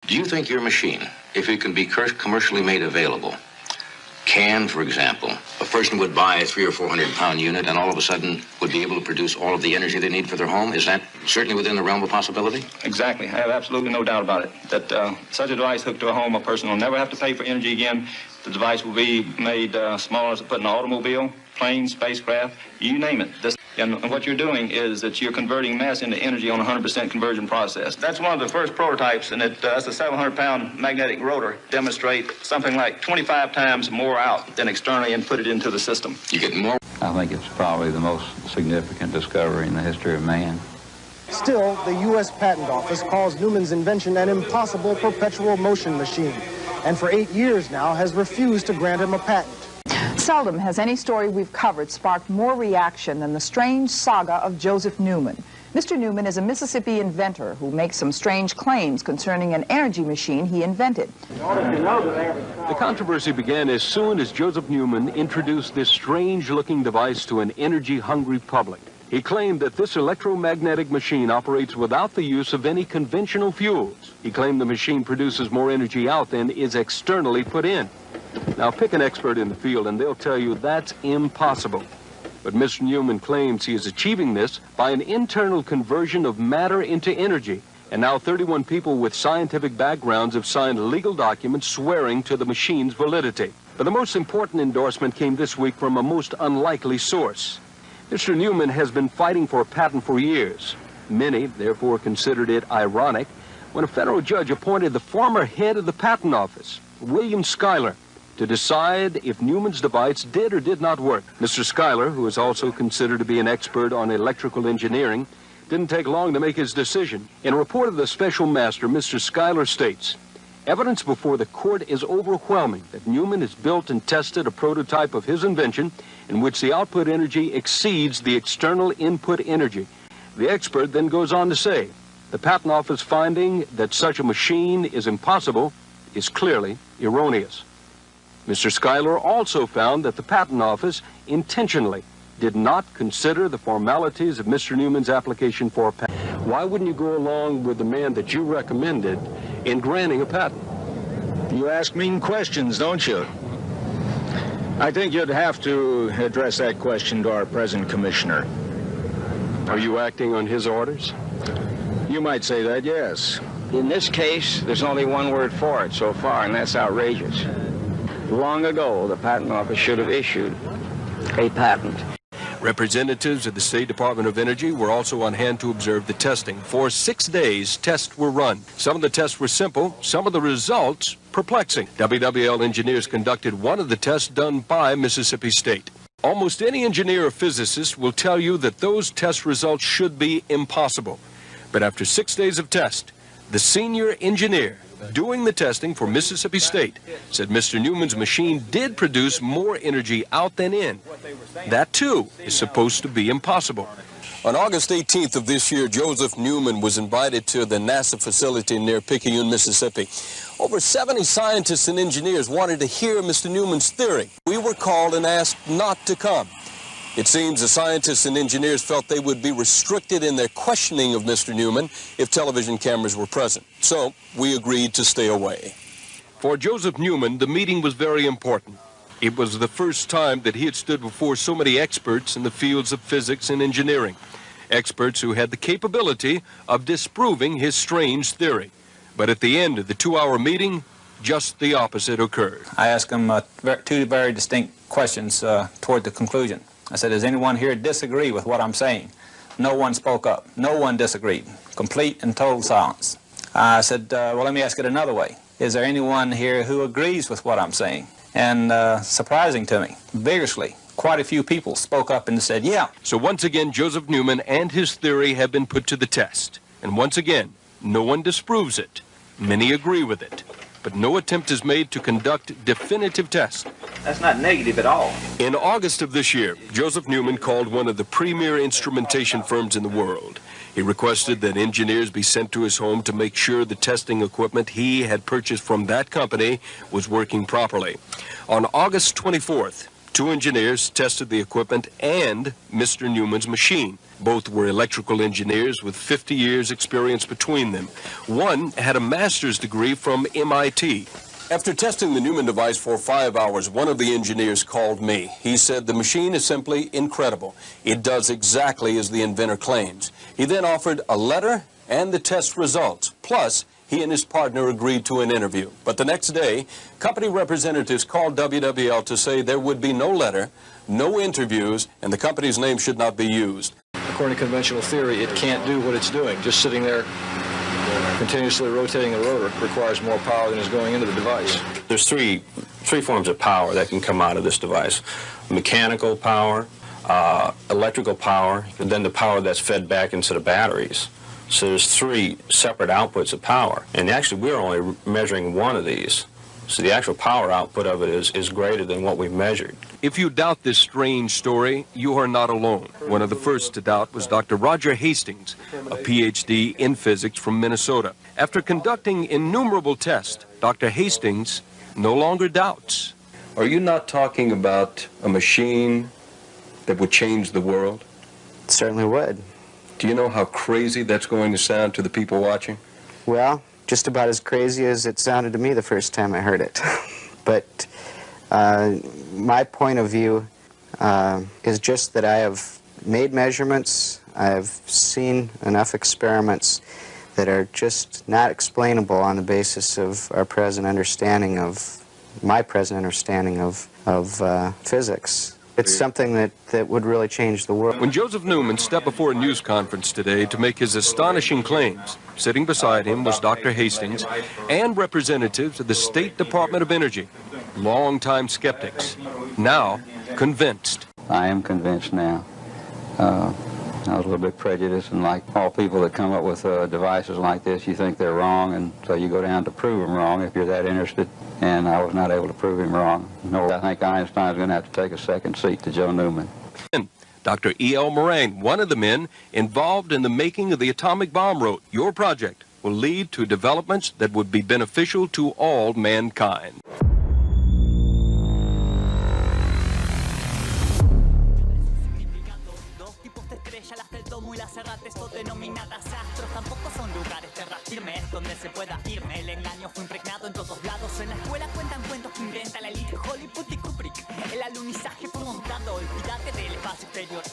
Do you think your machine, if it can be commercially made available, can, for example, a person would buy a 300 or 400 pound unit and all of a sudden would be able to produce all of the energy they need for their home? Is that certainly within the realm of possibility? Exactly. I have absolutely no doubt about it. That such a device hooked to a home, a person will never have to pay for energy again. The device will be made smaller as put in an automobile, plane, spacecraft, you name it. And what you're doing is that you're converting mass into energy on a 100% conversion process. That's one of the first prototypes, and that's a 700-pound magnetic rotor. Demonstrate something like 25 times more out than externally and put it into the system. You get more. I think it's probably the most significant discovery in the history of man. Still, the U.S. Patent Office calls Newman's invention an impossible perpetual motion machine, and for 8 years now has refused to grant him a patent. Seldom has any story we've covered sparked more reaction than the strange saga of Joseph Newman. Mr. Newman is a Mississippi inventor who makes some strange claims concerning an energy machine he invented. The controversy began as soon as Joseph Newman introduced this strange-looking device to an energy-hungry public. He claimed that this electromagnetic machine operates without the use of any conventional fuels. He claimed the machine produces more energy out than is externally put in. Now, pick an expert in the field and they'll tell you that's impossible. But Mr. Newman claims he is achieving this by an internal conversion of matter into energy. And now 31 people with scientific backgrounds have signed legal documents swearing to the machine's validity. But the most important endorsement came this week from a most unlikely source. Mr. Newman has been fighting for a patent for years. Many, therefore, considered it ironic when a federal judge appointed the former head of the Patent Office, William Schuyler, to decide if Newman's device did or did not work. Mr. Schuyler, who is also considered to be an expert on electrical engineering, didn't take long to make his decision. In a report of the special master, Mr. Schuyler states, "Evidence before the court is overwhelming that Newman has built and tested a prototype of his invention in which the output energy exceeds the external input energy." The expert then goes on to say, the Patent Office finding that such a machine is impossible is clearly erroneous. Mr. Schuyler also found that the Patent Office intentionally did not consider the formalities of Mr. Newman's application for a patent. Why wouldn't you go along with the man that you recommended in granting a patent? You ask mean questions, don't you? I think you'd have to address that question to our present commissioner. Are you acting on his orders? You might say that, yes. In this case, there's only one word for it so far, and that's outrageous. Long ago, the Patent Office should have issued a patent. Representatives of the State Department of Energy were also on hand to observe the testing. For 6 days, tests were run. Some of the tests were simple, some of the results perplexing. WWL engineers conducted one of the tests done by Mississippi State. Almost any engineer or physicist will tell you that those test results should be impossible. But after 6 days of test, the senior engineer doing the testing for Mississippi State said Mr. Newman's machine did produce more energy out than in. That, too, is supposed to be impossible. On August 18th of this year, Joseph Newman was invited to the NASA facility near Picayune, Mississippi. Over 70 scientists and engineers wanted to hear Mr. Newman's theory. We were called and asked not to come. It seems the scientists and engineers felt they would be restricted in their questioning of Mr. Newman if television cameras were present. So we agreed to stay away. For Joseph Newman, the meeting was very important. It was the first time that he had stood before so many experts in the fields of physics and engineering. Experts who had the capability of disproving his strange theory. But at the end of the 2-hour meeting, just the opposite occurred. I asked him two very distinct questions toward the conclusion. I said, does anyone here disagree with what I'm saying? No one spoke up. No one disagreed. Complete and total silence. I said, well, let me ask it another way. Is there anyone here who agrees with what I'm saying? And surprising to me, vigorously, quite a few people spoke up and said, yeah. So once again, Joseph Newman and his theory have been put to the test. And once again, no one disproves it. Many agree with it. But no attempt is made to conduct definitive tests. That's not negative at all. In August of this year, Joseph Newman called one of the premier instrumentation firms in the world. He requested that engineers be sent to his home to make sure the testing equipment he had purchased from that company was working properly. On August 24th, 2 engineers tested the equipment and Mr. Newman's machine. Both were electrical engineers with 50 years experience between them. One had a master's degree from MIT. After testing the Newman device for 5 hours, one of the engineers called me. He said the machine is simply incredible. It does exactly as the inventor claims. He then offered a letter and the test results. Plus, he and his partner agreed to an interview. But the next day, company representatives called WWL to say there would be no letter, no interviews, and the company's name should not be used. According to conventional theory, it can't do what it's doing. Just sitting there continuously rotating the rotor requires more power than is going into the device. There's three forms of power that can come out of this device. Mechanical power, electrical power, and then the power that's fed back into the batteries. So there's 3 separate outputs of power. And actually, we're only measuring one of these. So the actual power output of it is greater than what we've measured. If you doubt this strange story, you are not alone. One of the first to doubt was Dr. Roger Hastings, a PhD in physics from Minnesota. After conducting innumerable tests, Dr. Hastings no longer doubts. Are you not talking about a machine that would change the world? It certainly would. Do you know how crazy that's going to sound to the people watching? Well, just about as crazy as it sounded to me the first time I heard it. But my point of view is just that I have made measurements, I have seen enough experiments that are just not explainable on the basis of our present understanding of, my present understanding of physics. It's something that would really change the world. When Joseph Newman stepped before a news conference today to make his astonishing claims, sitting beside him was Dr. Hastings and representatives of the State Department of Energy, longtime skeptics, now convinced. I am convinced now. I was a little bit prejudiced, and like all people that come up with devices like this, you think they're wrong, and so you go down to prove them wrong if you're that interested, and I was not able to prove him wrong. No, I think Einstein's going to have to take a second seat to Joe Newman. Dr. E.L. Moraine, one of the men involved in the making of the atomic bomb, wrote, "Your project will lead to developments that would be beneficial to all mankind." Denominadas astros tampoco son lugares terras firmes donde se pueda irme. El engaño fue impregnado en todos lados. En la escuela cuentan cuentos que inventa la elite Hollywood y Kubrick. El alunizaje fue montado, olvídate del espacio exterior.